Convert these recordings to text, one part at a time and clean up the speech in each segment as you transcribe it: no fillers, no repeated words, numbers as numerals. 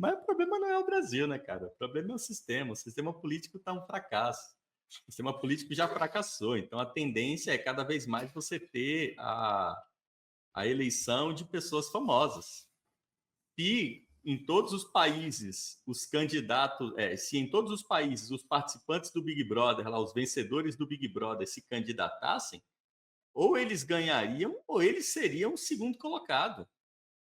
Mas o problema não é o Brasil, né, cara? O problema é o sistema. O sistema político está um fracasso. O sistema político já fracassou. Então, a tendência é cada vez mais você ter a eleição de pessoas famosas. Se em todos os países os candidatos, se em todos os países os participantes do Big Brother, lá, os vencedores do Big Brother se candidatassem, ou eles ganhariam ou eles seriam o segundo colocado.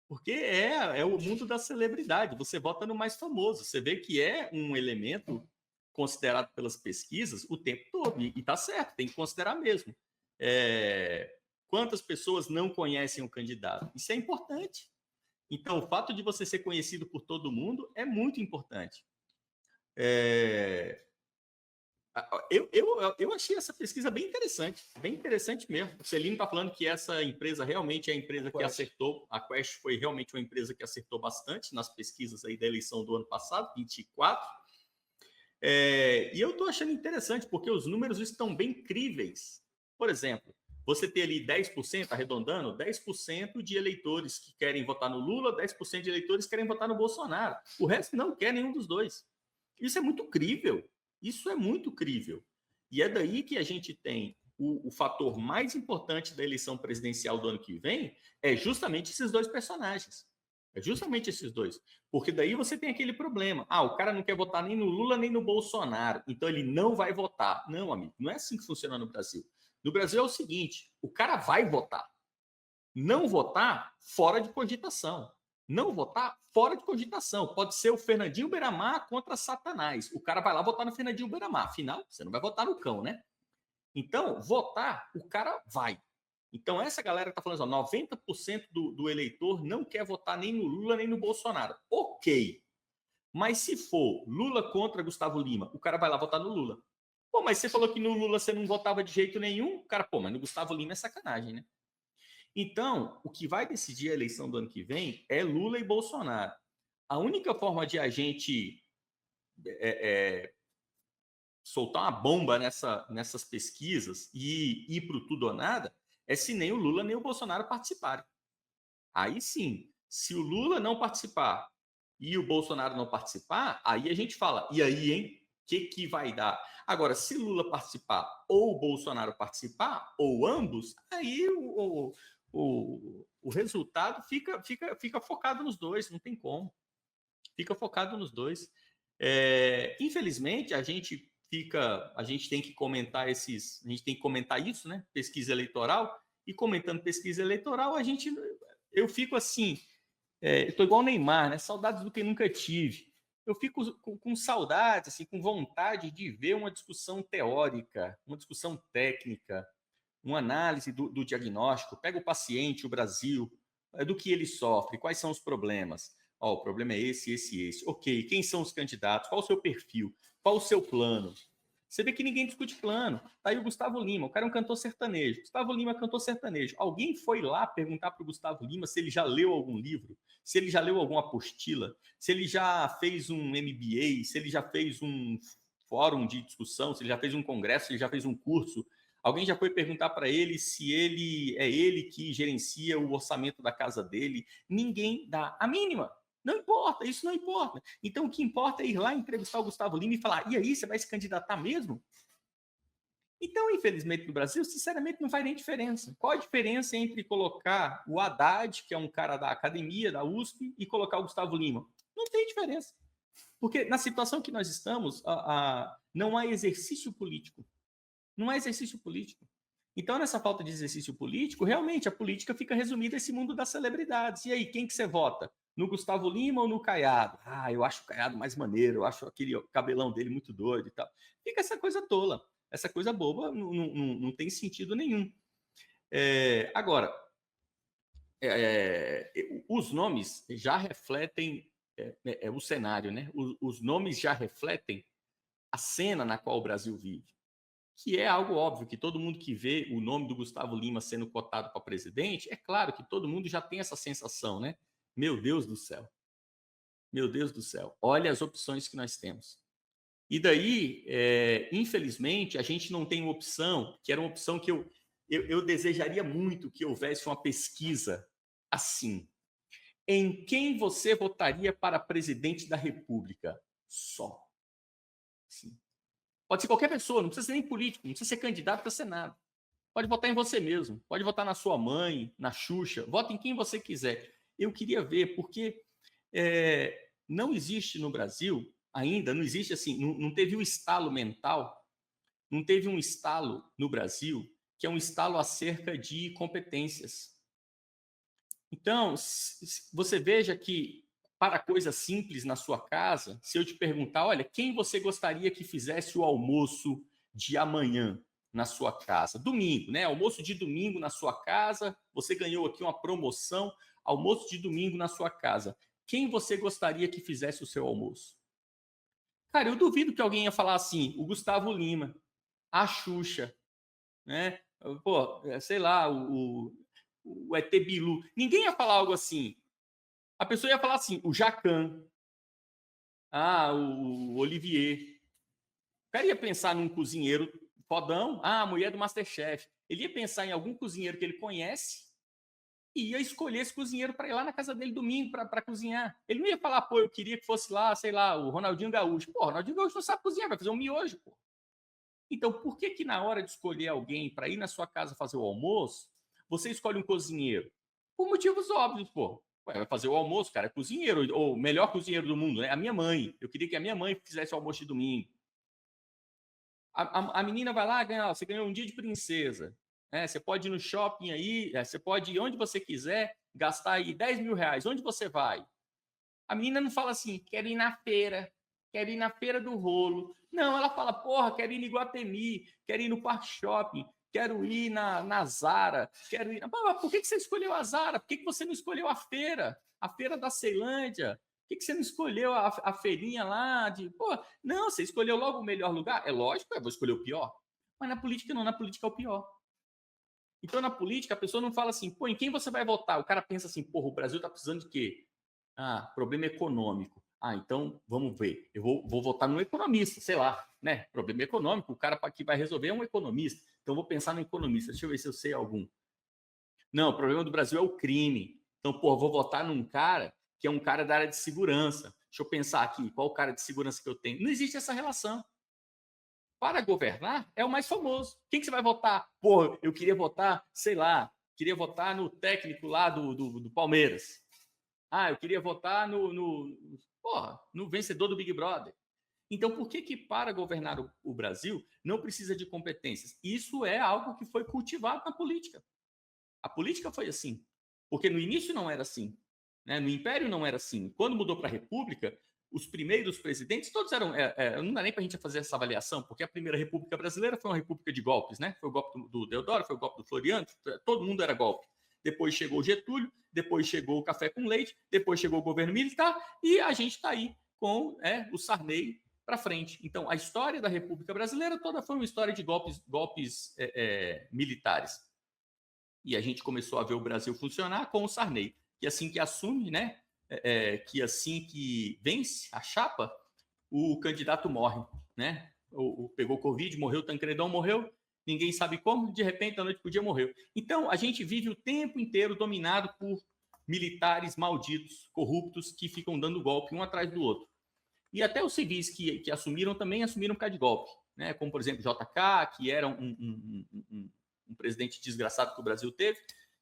Porque é o mundo da celebridade. Você vota no mais famoso. Você vê que é um elemento considerado pelas pesquisas o tempo todo. E está certo, tem que considerar mesmo. Quantas pessoas não conhecem o candidato? Isso é importante. Então, o fato de você ser conhecido por todo mundo é muito importante. Eu achei essa pesquisa bem interessante mesmo. O Celino está falando que essa empresa realmente é a empresa que acertou. A Quest foi realmente uma empresa que acertou bastante nas pesquisas aí da eleição do ano passado, 24. E eu estou achando interessante, porque os números estão bem críveis. Por exemplo, você ter ali 10%, arredondando, 10% de eleitores que querem votar no Lula, 10% de eleitores que querem votar no Bolsonaro. O resto não quer nenhum dos dois. Isso é muito crível. Isso é muito crível. E é daí que a gente tem o fator mais importante da eleição presidencial do ano que vem, é justamente esses dois personagens. É justamente esses dois. Porque daí você tem aquele problema. O cara não quer votar nem no Lula nem no Bolsonaro, então ele não vai votar. Não, amigo, não é assim que funciona no Brasil. No Brasil é o seguinte, o cara vai votar. Não votar, fora de cogitação. Não votar, fora de cogitação. Pode ser o Fernandinho Beiramar contra Satanás. O cara vai lá votar no Fernandinho Beiramar. Afinal, você não vai votar no cão, né? Então, votar, o cara vai. Então, essa galera que está falando, 90% do eleitor não quer votar nem no Lula nem no Bolsonaro. Ok. Mas se for Lula contra Gustavo Lima, o cara vai lá votar no Lula. Pô, mas você falou que no Lula você não votava de jeito nenhum? O cara, mas no Gustavo Lima é sacanagem, né? Então, o que vai decidir a eleição do ano que vem é Lula e Bolsonaro. A única forma de a gente soltar uma bomba nessas pesquisas e ir para o tudo ou nada é se nem o Lula nem o Bolsonaro participarem. Aí sim, se o Lula não participar e o Bolsonaro não participar, aí a gente fala, e aí, hein? O que vai dar? Agora, se Lula participar ou o Bolsonaro participar, ou ambos, aí o resultado fica focado nos dois, não tem como. Fica focado nos dois. Infelizmente, a gente tem que comentar isso, né? Pesquisa eleitoral, e comentando pesquisa eleitoral, eu fico assim, eu estou igual o Neymar, né? Saudades do que nunca tive. Eu fico com saudades, assim, com vontade de ver uma discussão teórica, uma discussão técnica, uma análise do diagnóstico. Pega o paciente, o Brasil, do que ele sofre, quais são os problemas. O problema é esse. Ok, quem são os candidatos? Qual o seu perfil? Qual o seu plano? Você vê que ninguém discute plano. Tá aí o Gustavo Lima, o cara é um cantor sertanejo. Gustavo Lima é cantor sertanejo. Alguém foi lá perguntar para o Gustavo Lima se ele já leu algum livro, se ele já leu alguma apostila, se ele já fez um MBA, se ele já fez um fórum de discussão, se ele já fez um congresso, se ele já fez um curso. Alguém já foi perguntar para ele se ele que gerencia o orçamento da casa dele. Ninguém dá a mínima. Não importa, isso não importa. Então, o que importa é ir lá entrevistar o Gustavo Lima e falar, e aí, você vai se candidatar mesmo? Então, infelizmente, no Brasil, sinceramente, não faz nem diferença. Qual a diferença entre colocar o Haddad, que é um cara da academia, da USP, e colocar o Gustavo Lima? Não tem diferença. Porque na situação que nós estamos, não há exercício político. Não há exercício político. Então, nessa falta de exercício político, realmente a política fica resumida a esse mundo das celebridades. E aí, quem que você vota? No Gustavo Lima ou no Caiado? Eu acho o Caiado mais maneiro, eu acho aquele cabelão dele muito doido e tal. Fica essa coisa tola, essa coisa boba, não tem sentido nenhum. Agora, os nomes já refletem o cenário, né? Os nomes já refletem a cena na qual o Brasil vive, que é algo óbvio, que todo mundo que vê o nome do Gustavo Lima sendo cotado para presidente, é claro que todo mundo já tem essa sensação, né? Meu Deus do céu. Meu Deus do céu. Olha as opções que nós temos. E daí, infelizmente, a gente não tem uma opção, que era uma opção que eu desejaria muito que houvesse uma pesquisa assim. Em quem você votaria para presidente da República? Só. Sim. Pode ser qualquer pessoa, não precisa ser nem político, não precisa ser candidato para Senado. Pode votar em você mesmo, pode votar na sua mãe, na Xuxa, vota em quem você quiser. Eu queria ver, porque não existe no Brasil, ainda não existe assim, não teve um estalo mental, não teve um estalo no Brasil que é um estalo acerca de competências. Então, você veja que para coisas simples na sua casa, se eu te perguntar, olha, quem você gostaria que fizesse o almoço de amanhã na sua casa? Domingo, né? Almoço de domingo na sua casa, você ganhou aqui uma promoção, almoço de domingo na sua casa. Quem você gostaria que fizesse o seu almoço? Cara, eu duvido que alguém ia falar assim, o Gustavo Lima, a Xuxa, né? Pô, sei lá, o ET Bilu. Ninguém ia falar algo assim. A pessoa ia falar assim, o Jacan, o Olivier. O cara ia pensar num cozinheiro fodão, a mulher do Masterchef. Ele ia pensar em algum cozinheiro que ele conhece e ia escolher esse cozinheiro para ir lá na casa dele domingo para cozinhar. Ele não ia falar, pô, eu queria que fosse lá, sei lá, o Ronaldinho Gaúcho. Pô, o Ronaldinho Gaúcho não sabe cozinhar, vai fazer um miojo, pô. Então, por que que na hora de escolher alguém para ir na sua casa fazer o almoço, você escolhe um cozinheiro? Por motivos óbvios, pô. Ué, vai fazer o almoço, cara, é cozinheiro, ou o melhor cozinheiro do mundo, né? A minha mãe. Eu queria que a minha mãe fizesse o almoço de domingo. A menina vai lá, ganha, você ganhou um dia de princesa. Né? Você pode ir no shopping aí, você pode ir onde você quiser, gastar aí R$ 10.000. Onde você vai? A menina não fala assim, quero ir na feira, quero ir na feira do rolo. Não, ela fala, porra, quero ir no Iguatemi, quero ir no Parque Shopping, quero ir na Zara, quero ir... Mas por que você escolheu a Zara? Por que você não escolheu a feira da Ceilândia? Por que você não escolheu a feirinha lá de... Pô, não, você escolheu logo o melhor lugar? É lógico, eu vou escolher o pior. Mas na política não, na política é o pior. Então, na política, a pessoa não fala assim, pô, em quem você vai votar? O cara pensa assim, porra, o Brasil tá precisando de quê? Problema econômico. Então vamos ver. Eu vou votar no economista, sei lá, né? Problema econômico, o cara que vai resolver é um economista. Então vou pensar no economista. Deixa eu ver se eu sei algum. Não, o problema do Brasil é o crime. Então, pô, vou votar num cara que é um cara da área de segurança. Deixa eu pensar aqui, qual o cara de segurança que eu tenho? Não existe essa relação. Para governar, é o mais famoso. Quem que você vai votar? Pô, eu queria votar, sei lá, queria votar no técnico lá do Palmeiras. Eu queria votar no vencedor do Big Brother. Então, por que para governar o Brasil não precisa de competências? Isso é algo que foi cultivado na política. A política foi assim. Porque no início não era assim. Né? No Império não era assim. Quando mudou para a República, os primeiros presidentes, todos eram... não dá nem para a gente fazer essa avaliação, porque a primeira República Brasileira foi uma república de golpes. Né? Foi o golpe do Deodoro, foi o golpe do Floriano, todo mundo era golpe. Depois chegou o Getúlio, depois chegou o café com leite, depois chegou o governo militar e a gente está aí com o Sarney para frente. Então, a história da República Brasileira toda foi uma história de golpes militares. E a gente começou a ver o Brasil funcionar com o Sarney, que assim que assume, né, que assim que vence a chapa, o candidato morre, né? Pegou Covid, morreu, Tancredão morreu, ninguém sabe como, de repente, da noite para o dia, morreu. Então, a gente vive o tempo inteiro dominado por militares malditos, corruptos, que ficam dando golpe um atrás do outro. E até os civis que assumiram também assumiram por causa de golpe, né? Como, por exemplo, JK, que era um presidente desgraçado que o Brasil teve,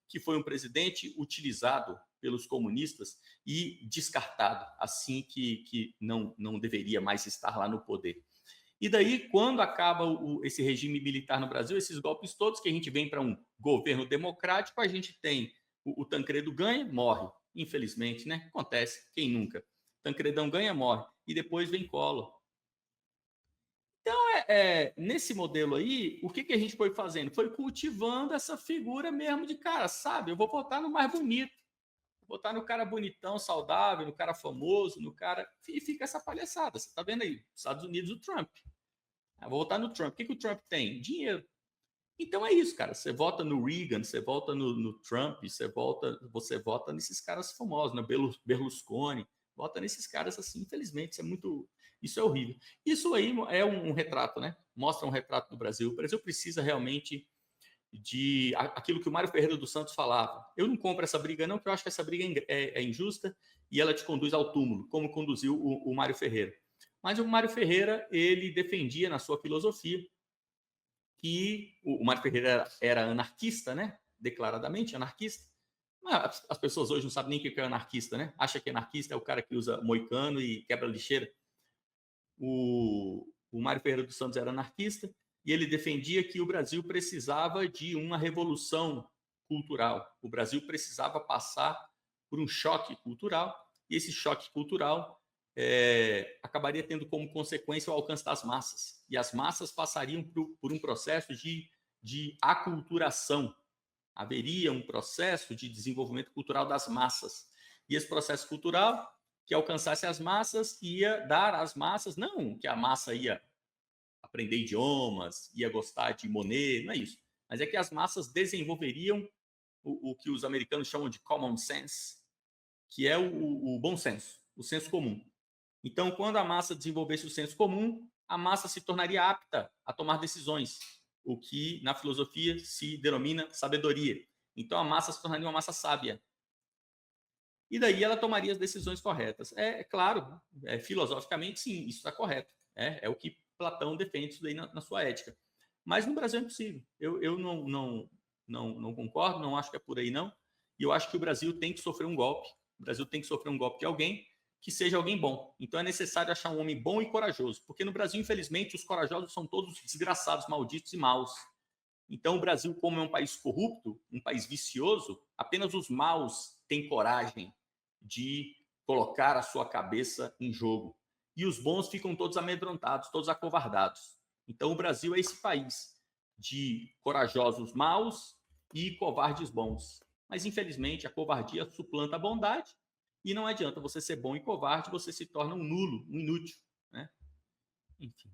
que foi um presidente utilizado pelos comunistas e descartado, assim que não deveria mais estar lá no poder. E daí, quando acaba esse regime militar no Brasil, esses golpes todos, que a gente vem para um governo democrático, a gente tem o Tancredo ganha, morre. Infelizmente, né? Acontece, quem nunca? Tancredão ganha, morre. E depois vem Collor. Então, nesse modelo aí, o que a gente foi fazendo? Foi cultivando essa figura mesmo de cara, sabe? Eu vou votar no mais bonito, vou votar no cara bonitão, saudável, no cara famoso, no cara... E fica essa palhaçada. Você tá vendo aí? Estados Unidos, o Trump. Vou votar no Trump. O que o Trump tem? Dinheiro. Então é isso, cara. Você vota no Reagan, você vota no Trump, você vota nesses caras famosos, né? Berlusconi, vota nesses caras assim. Infelizmente, isso é horrível. Isso aí é um retrato, né? Mostra um retrato do Brasil. O Brasil precisa realmente aquilo que o Mário Ferreira dos Santos falava. Eu não compro essa briga não, porque eu acho que essa briga é injusta e ela te conduz ao túmulo, como conduziu o Mário Ferreira. Mas o Mário Ferreira, ele defendia na sua filosofia que o Mário Ferreira era anarquista, né? Declaradamente anarquista. Mas as pessoas hoje não sabem nem o que é anarquista, né? Acha que anarquista é o cara que usa moicano e quebra lixeira. O Mário Ferreira dos Santos era anarquista e ele defendia que o Brasil precisava de uma revolução cultural. O Brasil precisava passar por um choque cultural e esse choque cultural acabaria tendo como consequência o alcance das massas. E as massas passariam por um processo de aculturação. Haveria um processo de desenvolvimento cultural das massas. E esse processo cultural, que alcançasse as massas, ia dar às massas, não que a massa ia aprender idiomas, ia gostar de Monet, não é isso. Mas é que as massas desenvolveriam o que os americanos chamam de common sense, que é o bom senso, o senso comum. Então, quando a massa desenvolvesse o senso comum, a massa se tornaria apta a tomar decisões, o que na filosofia se denomina sabedoria. Então, a massa se tornaria uma massa sábia. E daí ela tomaria as decisões corretas. É claro, filosoficamente, sim, isso está correto. É o que Platão defende isso daí na sua ética. Mas no Brasil é impossível. Eu não concordo, não acho que é por aí, não. E eu acho que o Brasil tem que sofrer um golpe. O Brasil tem que sofrer um golpe de alguém que seja alguém bom. Então é necessário achar um homem bom e corajoso. Porque no Brasil, infelizmente, os corajosos são todos desgraçados, malditos e maus. Então o Brasil, como é um país corrupto, um país vicioso, apenas os maus têm coragem de colocar a sua cabeça em jogo. E os bons ficam todos amedrontados, todos acovardados. Então o Brasil é esse país de corajosos maus e covardes bons. Mas infelizmente a covardia suplanta a bondade e não adianta você ser bom e covarde, você se torna um nulo, um inútil, né? Enfim.